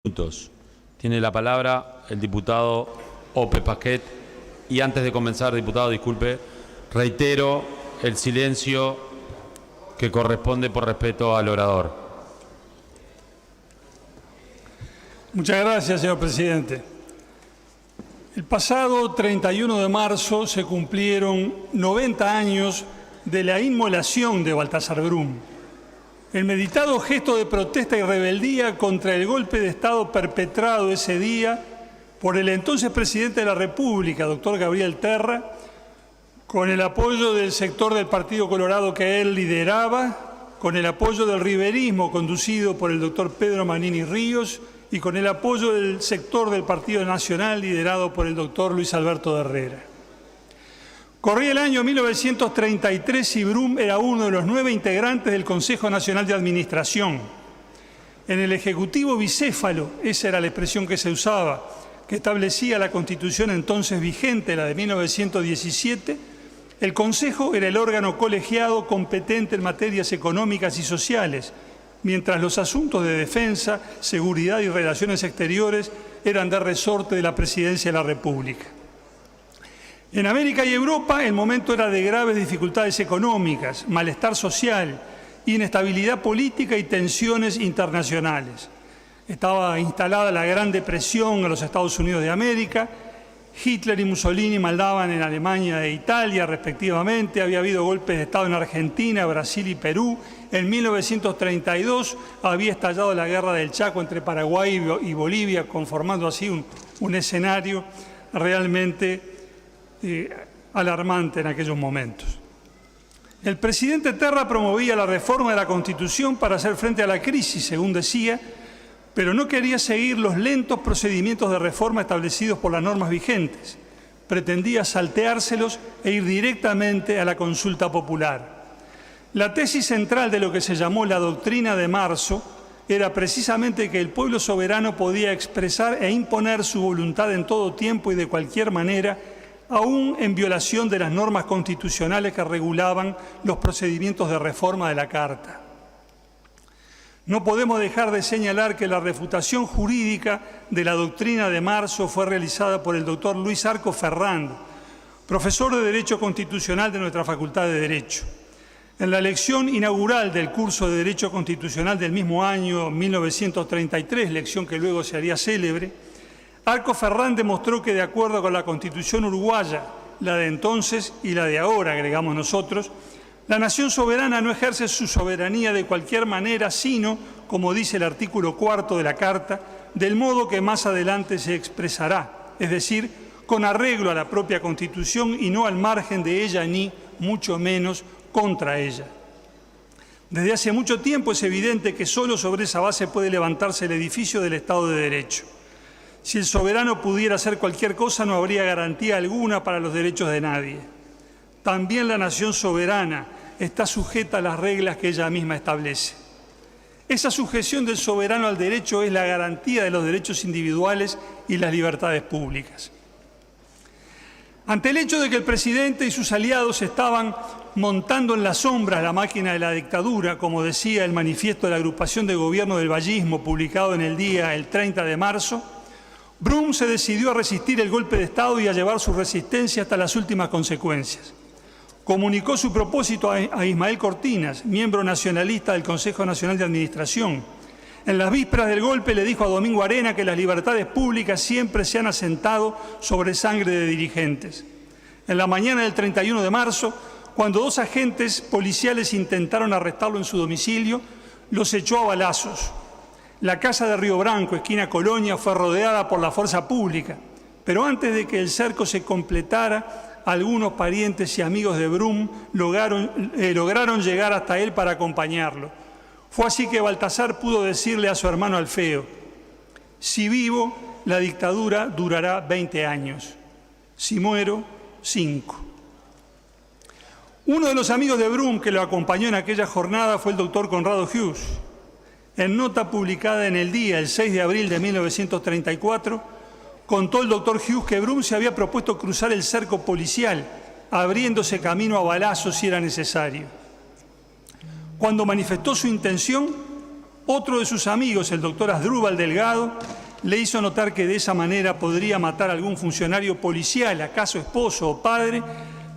Minutos. Tiene la palabra el diputado Ope Paquet. Y antes de comenzar, diputado, disculpe, reitero el silencio que corresponde por respeto al orador. Muchas gracias, señor presidente. El pasado 31 de marzo se cumplieron 90 años de la inmolación de Baltasar Brum. El meditado gesto de protesta y rebeldía contra el golpe de Estado perpetrado ese día por el entonces presidente de la República, doctor Gabriel Terra, con el apoyo del sector del Partido Colorado que él lideraba, con el apoyo del riverismo conducido por el doctor Pedro Manini Ríos y con el apoyo del sector del Partido Nacional liderado por el doctor Luis Alberto de Herrera. Corría el año 1933 y Brum era uno de los 9 integrantes del Consejo Nacional de Administración. En el Ejecutivo bicéfalo, esa era la expresión que se usaba, que establecía la Constitución entonces vigente, la de 1917, el Consejo era el órgano colegiado competente en materias económicas y sociales, mientras los asuntos de defensa, seguridad y relaciones exteriores eran de resorte de la Presidencia de la República. En América y Europa el momento era de graves dificultades económicas, malestar social, inestabilidad política y tensiones internacionales. Estaba instalada la Gran Depresión en los Estados Unidos de América, Hitler y Mussolini mandaban en Alemania e Italia respectivamente, había habido golpes de Estado en Argentina, Brasil y Perú. En 1932 había estallado la Guerra del Chaco entre Paraguay y Bolivia, conformando así un escenario realmente alarmante en aquellos momentos. El presidente Terra promovía la reforma de la Constitución para hacer frente a la crisis, según decía, pero no quería seguir los lentos procedimientos de reforma establecidos por las normas vigentes. Pretendía salteárselos e ir directamente a la consulta popular. La tesis central de lo que se llamó la doctrina de marzo era precisamente que el pueblo soberano podía expresar e imponer su voluntad en todo tiempo y de cualquier manera, aún en violación de las normas constitucionales que regulaban los procedimientos de reforma de la Carta. No podemos dejar de señalar que la refutación jurídica de la doctrina de marzo fue realizada por el doctor Luis Arco Ferrand, profesor de Derecho Constitucional de nuestra Facultad de Derecho. En la lección inaugural del curso de Derecho Constitucional del mismo año 1933, lección que luego se haría célebre, Arco Ferrand demostró que de acuerdo con la Constitución uruguaya, la de entonces y la de ahora, agregamos nosotros, la nación soberana no ejerce su soberanía de cualquier manera, sino, como dice el artículo 4 de la Carta, del modo que más adelante se expresará, es decir, con arreglo a la propia Constitución y no al margen de ella ni, mucho menos, contra ella. Desde hace mucho tiempo es evidente que solo sobre esa base puede levantarse el edificio del Estado de Derecho. Si el soberano pudiera hacer cualquier cosa, no habría garantía alguna para los derechos de nadie. También la nación soberana está sujeta a las reglas que ella misma establece. Esa sujeción del soberano al derecho es la garantía de los derechos individuales y las libertades públicas. Ante el hecho de que el presidente y sus aliados estaban montando en las sombras la máquina de la dictadura, como decía el manifiesto de la agrupación de gobierno del vallismo publicado en el 30 de marzo, Brum se decidió a resistir el golpe de Estado y a llevar su resistencia hasta las últimas consecuencias. Comunicó su propósito a Ismael Cortinas, miembro nacionalista del Consejo Nacional de Administración. En las vísperas del golpe le dijo a Domingo Arena que las libertades públicas siempre se han asentado sobre sangre de dirigentes. En la mañana del 31 de marzo, cuando 2 agentes policiales intentaron arrestarlo en su domicilio, los echó a balazos. La casa de Río Branco, esquina Colonia, fue rodeada por la fuerza pública, pero antes de que el cerco se completara, algunos parientes y amigos de Brum lograron llegar hasta él para acompañarlo. Fue así que Baltasar pudo decirle a su hermano Alfeo: si vivo, la dictadura durará 20 años. Si muero, 5. Uno de los amigos de Brum que lo acompañó en aquella jornada fue el doctor Conrado Hughes. En nota publicada en El Día, el 6 de abril de 1934, contó el doctor Hughes que Brum se había propuesto cruzar el cerco policial, abriéndose camino a balazos si era necesario. Cuando manifestó su intención, Otro de sus amigos, el doctor Asdrúbal Delgado, le hizo notar que de esa manera podría matar a algún funcionario policial, acaso esposo o padre,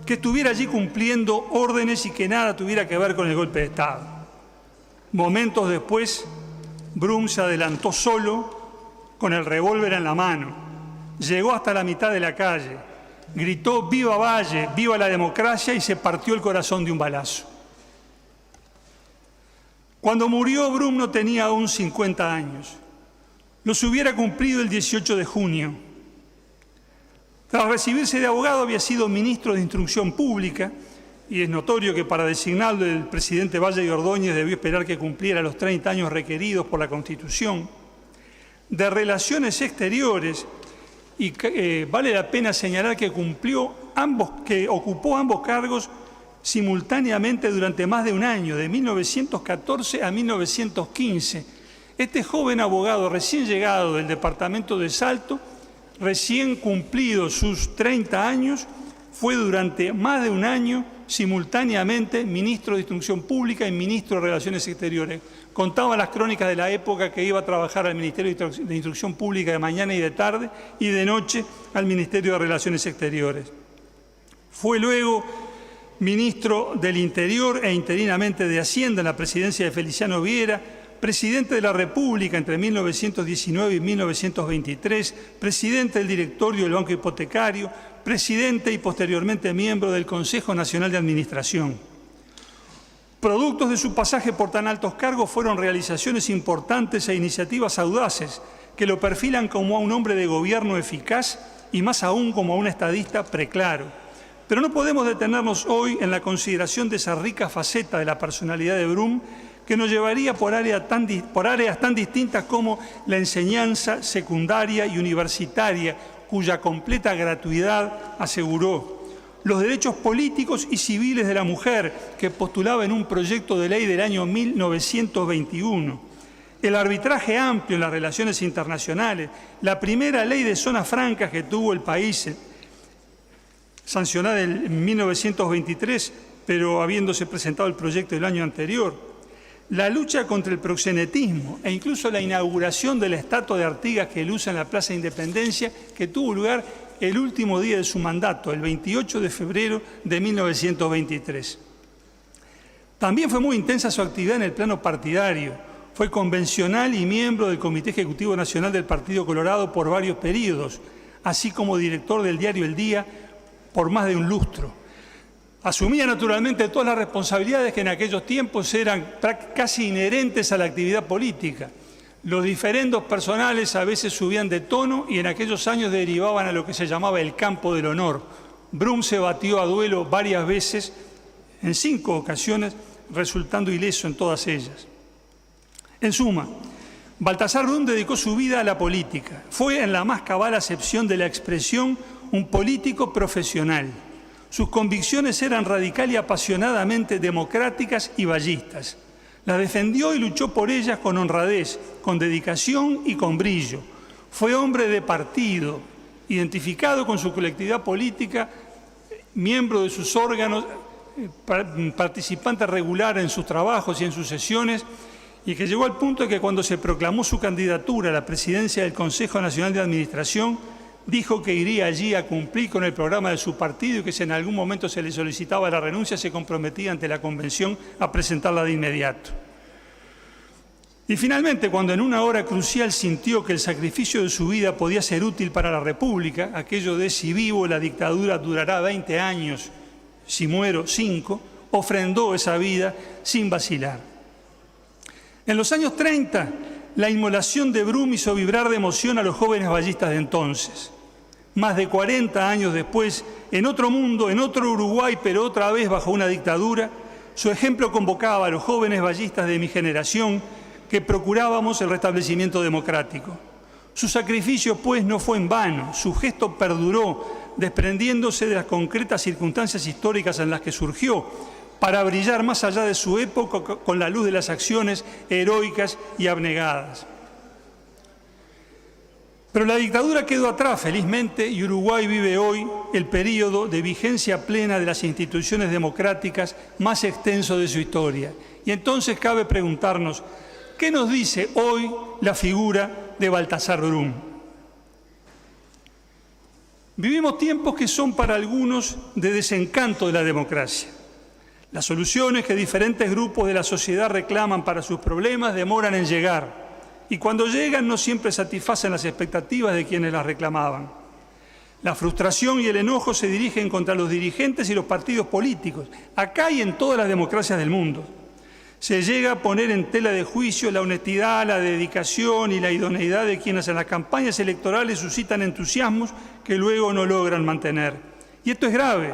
que estuviera allí cumpliendo órdenes y que nada tuviera que ver con el golpe de Estado. Momentos después, Brum se adelantó solo, con el revólver en la mano. Llegó hasta la mitad de la calle, gritó «¡Viva Valle! ¡Viva la democracia!» y se partió el corazón de un balazo. Cuando murió, Brum no tenía aún 50 años. Los hubiera cumplido el 18 de junio. Tras recibirse de abogado, había sido ministro de Instrucción Pública, y es notorio que para designarlo el presidente Valle y Ordóñez debió esperar que cumpliera los 30 años requeridos por la Constitución. De Relaciones Exteriores, y vale la pena señalar que ocupó ambos cargos simultáneamente durante más de un año, de 1914 a 1915. Este joven abogado recién llegado del departamento de Salto, recién cumplidos sus 30 años, fue durante más de un año simultáneamente ministro de Instrucción Pública y ministro de Relaciones Exteriores. Contaba las crónicas de la época que iba a trabajar al Ministerio de Instrucción Pública de mañana y de tarde y de noche al Ministerio de Relaciones Exteriores. Fue luego ministro del Interior e interinamente de Hacienda en la presidencia de Feliciano Viera, presidente de la República entre 1919 y 1923, presidente del directorio del Banco Hipotecario, presidente y posteriormente miembro del Consejo Nacional de Administración. Productos de su pasaje por tan altos cargos fueron realizaciones importantes e iniciativas audaces que lo perfilan como a un hombre de gobierno eficaz y más aún como a un estadista preclaro. Pero no podemos detenernos hoy en la consideración de esa rica faceta de la personalidad de Brum que nos llevaría por áreas tan distintas como la enseñanza secundaria y universitaria, cuya completa gratuidad aseguró, los derechos políticos y civiles de la mujer, que postulaba en un proyecto de ley del año 1921, el arbitraje amplio en las relaciones internacionales, la primera ley de zonas francas que tuvo el país, sancionada en 1923, pero habiéndose presentado el proyecto del año anterior, la lucha contra el proxenetismo e incluso la inauguración de la estatua de Artigas que luce en la Plaza Independencia, que tuvo lugar el último día de su mandato, el 28 de febrero de 1923. También fue muy intensa su actividad en el plano partidario. Fue convencional y miembro del Comité Ejecutivo Nacional del Partido Colorado por varios períodos, así como director del diario El Día por más de un lustro. Asumía naturalmente todas las responsabilidades que en aquellos tiempos eran casi inherentes a la actividad política. Los diferendos personales a veces subían de tono y en aquellos años derivaban a lo que se llamaba el campo del honor. Brum se batió a duelo varias veces, en 5 ocasiones, resultando ileso en todas ellas. En suma, Baltasar Brum dedicó su vida a la política. Fue, en la más cabal acepción de la expresión, un político profesional. Sus convicciones eran radical y apasionadamente democráticas y vallistas. Las defendió y luchó por ellas con honradez, con dedicación y con brillo. Fue hombre de partido, identificado con su colectividad política, miembro de sus órganos, participante regular en sus trabajos y en sus sesiones, y que llegó al punto de que cuando se proclamó su candidatura a la presidencia del Consejo Nacional de Administración, dijo que iría allí a cumplir con el programa de su partido y que si en algún momento se le solicitaba la renuncia, se comprometía ante la convención a presentarla de inmediato. Y finalmente, cuando en una hora crucial sintió que el sacrificio de su vida podía ser útil para la República, aquello de si vivo la dictadura durará 20 años, si muero 5, ofrendó esa vida sin vacilar. En los años 30, la inmolación de Brum hizo vibrar de emoción a los jóvenes vallistas de entonces. Más de 40 años después, en otro mundo, en otro Uruguay, pero otra vez bajo una dictadura, su ejemplo convocaba a los jóvenes vallistas de mi generación que procurábamos el restablecimiento democrático. Su sacrificio, pues, no fue en vano. Su gesto perduró, desprendiéndose de las concretas circunstancias históricas en las que surgió, para brillar más allá de su época con la luz de las acciones heroicas y abnegadas. Pero la dictadura quedó atrás, felizmente, y Uruguay vive hoy el período de vigencia plena de las instituciones democráticas más extenso de su historia. Y entonces cabe preguntarnos, ¿qué nos dice hoy la figura de Baltasar Brum. Vivimos tiempos que son para algunos de desencanto de la democracia. Las soluciones que diferentes grupos de la sociedad reclaman para sus problemas demoran en llegar, y cuando llegan no siempre satisfacen las expectativas de quienes las reclamaban. La frustración y el enojo se dirigen contra los dirigentes y los partidos políticos, acá y en todas las democracias del mundo. Se llega a poner en tela de juicio la honestidad, la dedicación y la idoneidad de quienes en las campañas electorales suscitan entusiasmos que luego no logran mantener. Y esto es grave,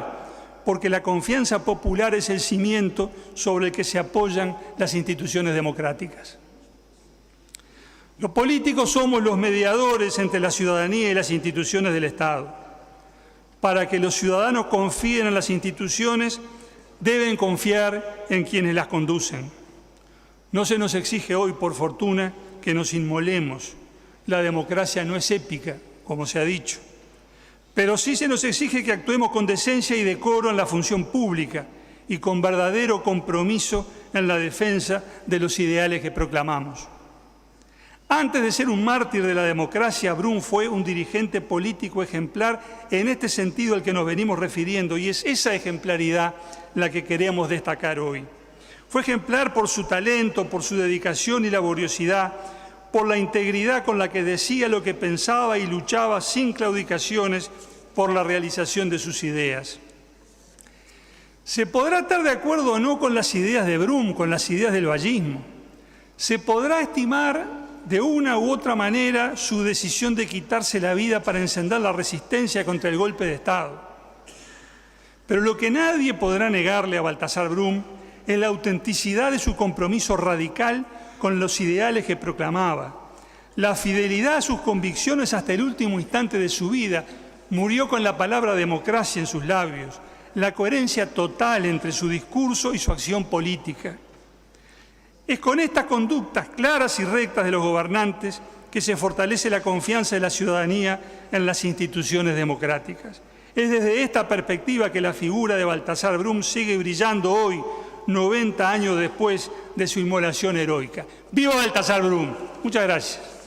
porque la confianza popular es el cimiento sobre el que se apoyan las instituciones democráticas. Los políticos somos los mediadores entre la ciudadanía y las instituciones del Estado. Para que los ciudadanos confíen en las instituciones, deben confiar en quienes las conducen. No se nos exige hoy, por fortuna, que nos inmolemos. La democracia no es épica, como se ha dicho. Pero sí se nos exige que actuemos con decencia y decoro en la función pública y con verdadero compromiso en la defensa de los ideales que proclamamos. Antes de ser un mártir de la democracia, Brum fue un dirigente político ejemplar en este sentido al que nos venimos refiriendo, y es esa ejemplaridad la que queremos destacar hoy. Fue ejemplar por su talento, por su dedicación y laboriosidad, por la integridad con la que decía lo que pensaba y luchaba sin claudicaciones por la realización de sus ideas. Se podrá estar de acuerdo o no con las ideas de Brum, con las ideas del vallismo. Se podrá estimar de una u otra manera su decisión de quitarse la vida para encender la resistencia contra el golpe de Estado. Pero lo que nadie podrá negarle a Baltasar Brum es la autenticidad de su compromiso radical con los ideales que proclamaba, la fidelidad a sus convicciones hasta el último instante de su vida. Murió con la palabra democracia en sus labios, la coherencia total entre su discurso y su acción política. Es con estas conductas claras y rectas de los gobernantes que se fortalece la confianza de la ciudadanía en las instituciones democráticas. Es desde esta perspectiva que la figura de Baltasar Brum sigue brillando hoy, 90 años después de su inmolación heroica. ¡Viva Baltasar Brum! Muchas gracias.